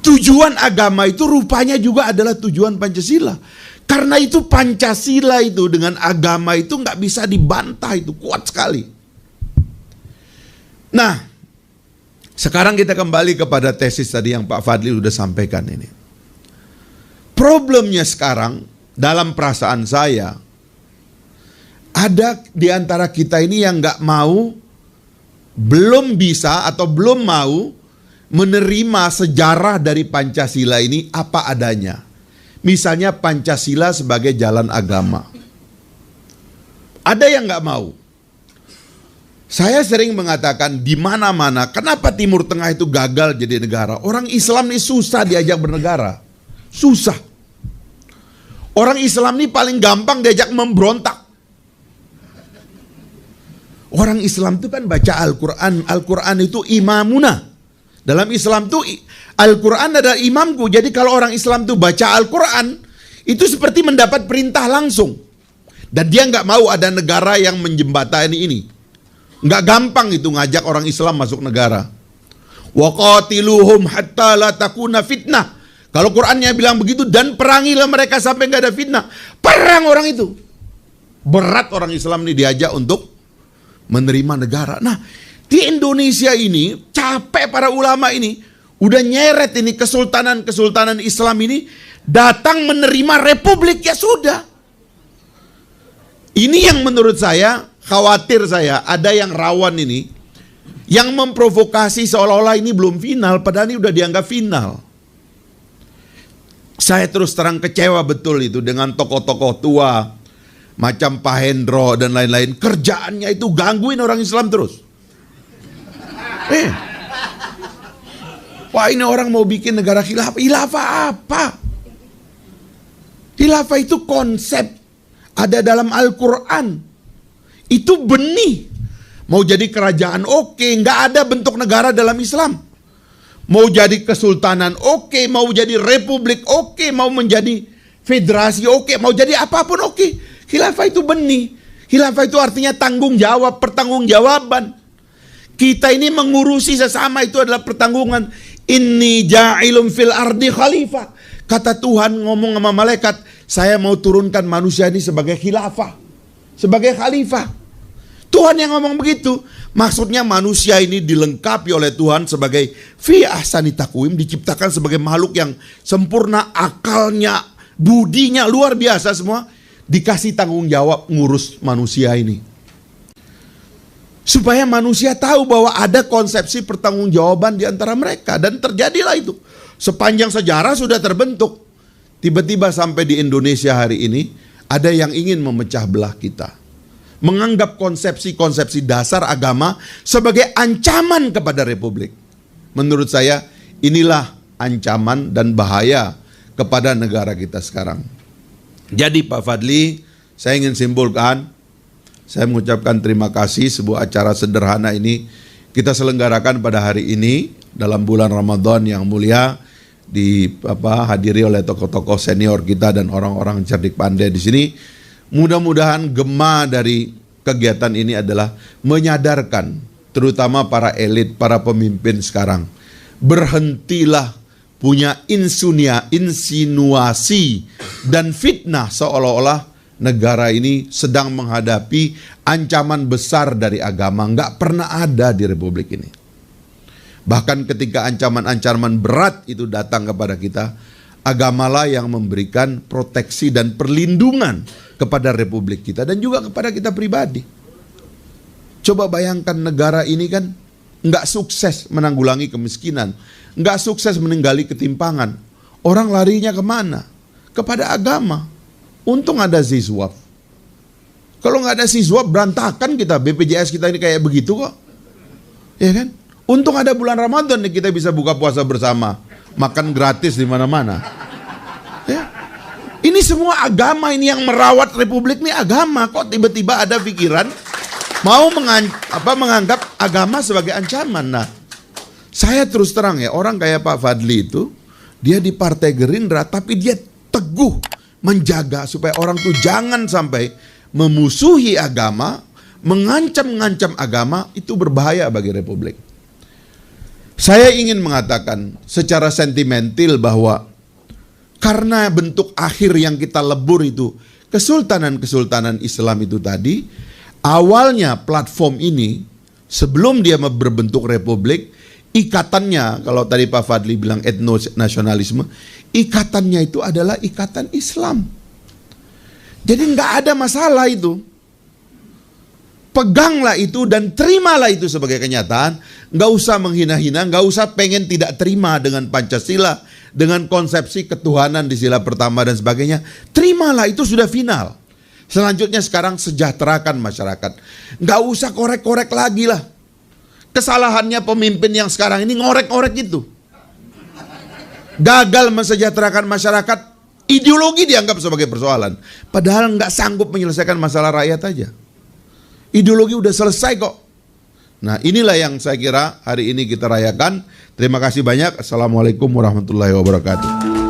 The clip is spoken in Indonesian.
tujuan agama itu rupanya juga adalah tujuan Pancasila. Karena itu Pancasila itu dengan agama itu nggak bisa dibantah, itu kuat sekali. Nah, sekarang kita kembali kepada tesis tadi yang Pak Fadli sudah sampaikan ini. Problemnya sekarang dalam perasaan saya, ada di antara kita ini yang nggak mau, belum bisa atau belum mau menerima sejarah dari Pancasila ini apa adanya. Misalnya Pancasila sebagai jalan agama. Ada yang nggak mau. Saya sering mengatakan di mana-mana, kenapa Timur Tengah itu gagal jadi negara? Orang Islam ini susah diajak bernegara. Susah. Orang Islam ini paling gampang diajak memberontak. Orang Islam itu kan baca Al-Quran. Al-Quran itu imamuna. Dalam Islam itu Al-Quran adalah imamku. Jadi kalau orang Islam itu baca Al-Quran, itu seperti mendapat perintah langsung. Dan dia nggak mau ada negara yang menjembatani ini. Nggak gampang itu ngajak orang Islam masuk negara. Wa qatiluhum hatta la takuna fitnah. Kalau Qurannya bilang begitu, dan perangilah mereka sampai nggak ada fitnah. Perang orang itu. Berat orang Islam ini diajak untuk menerima negara. Nah, di Indonesia ini capek para ulama ini, udah nyeret ini kesultanan Islam ini datang menerima republik, ya sudah. Ini yang menurut saya, khawatir saya, ada yang rawan ini, yang memprovokasi seolah-olah ini belum final, padahal ini udah dianggap final. Saya terus terang kecewa betul itu dengan tokoh-tokoh tua, macam Pak Hendro dan lain-lain. Kerjaannya itu gangguin orang Islam terus. Wah, ini orang mau bikin negara khilafah. Khilafah apa? Khilafah itu konsep, ada dalam Al-Quran. Itu benih. Mau jadi kerajaan oke, nggak ada bentuk negara dalam Islam. Mau jadi kesultanan oke, mau jadi republik oke, mau menjadi federasi oke, mau jadi apapun oke. Khilafah itu benih. Khilafah itu artinya tanggung jawab, pertanggungjawaban. Kita ini mengurusi sesama itu adalah pertanggungan. Inni ja'ilum fil ardi khalifah. Kata Tuhan ngomong sama malaikat, saya mau turunkan manusia ini sebagai khilafah, sebagai khalifah. Tuhan yang ngomong begitu. Maksudnya manusia ini dilengkapi oleh Tuhan sebagai fi ahsani taqwim, diciptakan sebagai makhluk yang sempurna, akalnya, budinya luar biasa semua. Dikasih tanggung jawab ngurus manusia ini. Supaya manusia tahu bahwa ada konsepsi pertanggungjawaban di antara mereka. Dan terjadilah itu. Sepanjang sejarah sudah terbentuk. Tiba-tiba sampai di Indonesia hari ini, ada yang ingin memecah belah kita. Menganggap konsepsi-konsepsi dasar agama sebagai ancaman kepada republik. Menurut saya, inilah ancaman dan bahaya kepada negara kita sekarang. Jadi Pak Fadli, saya ingin simpulkan, saya mengucapkan terima kasih sebuah acara sederhana ini kita selenggarakan pada hari ini dalam bulan Ramadan yang mulia, dihadiri oleh tokoh-tokoh senior kita dan orang-orang cerdik pandai di sini. Mudah-mudahan gema dari kegiatan ini adalah menyadarkan terutama para elit, para pemimpin sekarang. Berhentilah punya insinuasi dan fitnah seolah-olah negara ini sedang menghadapi ancaman besar dari agama. Nggak pernah ada di republik ini. Bahkan ketika ancaman-ancaman berat itu datang kepada kita, agamalah yang memberikan proteksi dan perlindungan kepada republik kita dan juga kepada kita pribadi. Coba bayangkan negara ini kan nggak sukses menanggulangi kemiskinan, nggak sukses meninggali ketimpangan. Orang larinya kemana? Kepada agama. Untung ada Zizwaf. Kalau nggak ada Zizwaf berantakan kita, BPJS kita ini kayak begitu kok. Ya kan? Untung ada bulan Ramadan nih kita bisa buka puasa bersama, makan gratis di mana-mana. Ya. Ini semua agama ini yang merawat republik ini agama. Kok tiba-tiba ada pikiran mau menganggap agama sebagai ancaman. Nah, saya terus terang ya, orang kayak Pak Fadli itu, dia di Partai Gerindra tapi dia teguh menjaga supaya orang tuh jangan sampai memusuhi agama, mengancam-ngancam agama, itu berbahaya bagi republik. Saya ingin mengatakan secara sentimental bahwa karena bentuk akhir yang kita lebur itu kesultanan-kesultanan Islam itu tadi, awalnya platform ini sebelum dia berbentuk republik, ikatannya, kalau tadi Pak Fadli bilang etnonasionalisme, ikatannya itu adalah ikatan Islam. Jadi nggak ada masalah itu. Peganglah itu dan terimalah itu sebagai kenyataan. Nggak usah menghina-hina, nggak usah pengen tidak terima dengan Pancasila, dengan konsepsi ketuhanan di sila pertama dan sebagainya. Terimalah, itu sudah final. Selanjutnya sekarang sejahterakan masyarakat. Nggak usah korek-korek lagi lah. Kesalahannya pemimpin yang sekarang ini ngorek-ngorek itu. Gagal mensejahterakan masyarakat, ideologi dianggap sebagai persoalan. Padahal nggak sanggup menyelesaikan masalah rakyat aja. Ideologi udah selesai kok. Nah, inilah yang saya kira hari ini kita rayakan. Terima kasih banyak. Assalamualaikum warahmatullahi wabarakatuh.